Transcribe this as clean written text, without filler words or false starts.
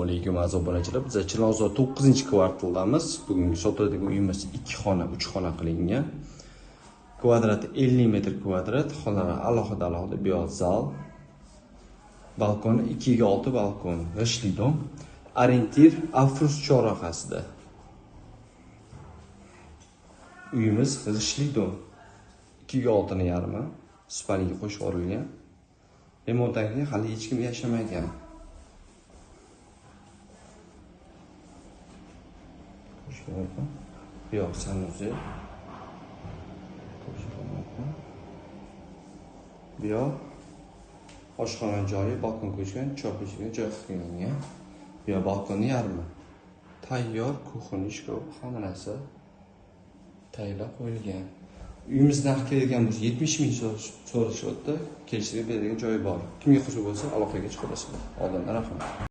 Assalomu alaykum obunachilar. Biz Chilonzor 9-kvartaldamiz. Bugungi sotiladigan uyimiz 2 xona, 3 xona qilingan. Kvadrati 50 metr kvadrat, xonalari alohida bioz zal. Balkoni 2 ga 6 balkon, g'ishtli dom. Orientir Afrus chorrahasida. Uyimiz g'ishtli dom. 2 ga 6 ni yarmi, spalniga qo'shib yuborilgan. Remontdan hali hech kim yashamagan. Bu yoq sanusi. Bu yoq oshxona joyi, balkon ko'chgan, choy ichgan joy qilgan. Bu yoq balkonni yarmi. Tayyor kuxonishka xonasi tayyorlab qo'yilgan. Uyimiz narxi kelgan bo'lsa 70 ming so'rashyapti. Kelishga beradigan joyi bor. Kimga qiziq bo'lsa aloqaga chiqasizlar. Oldindan rahmat.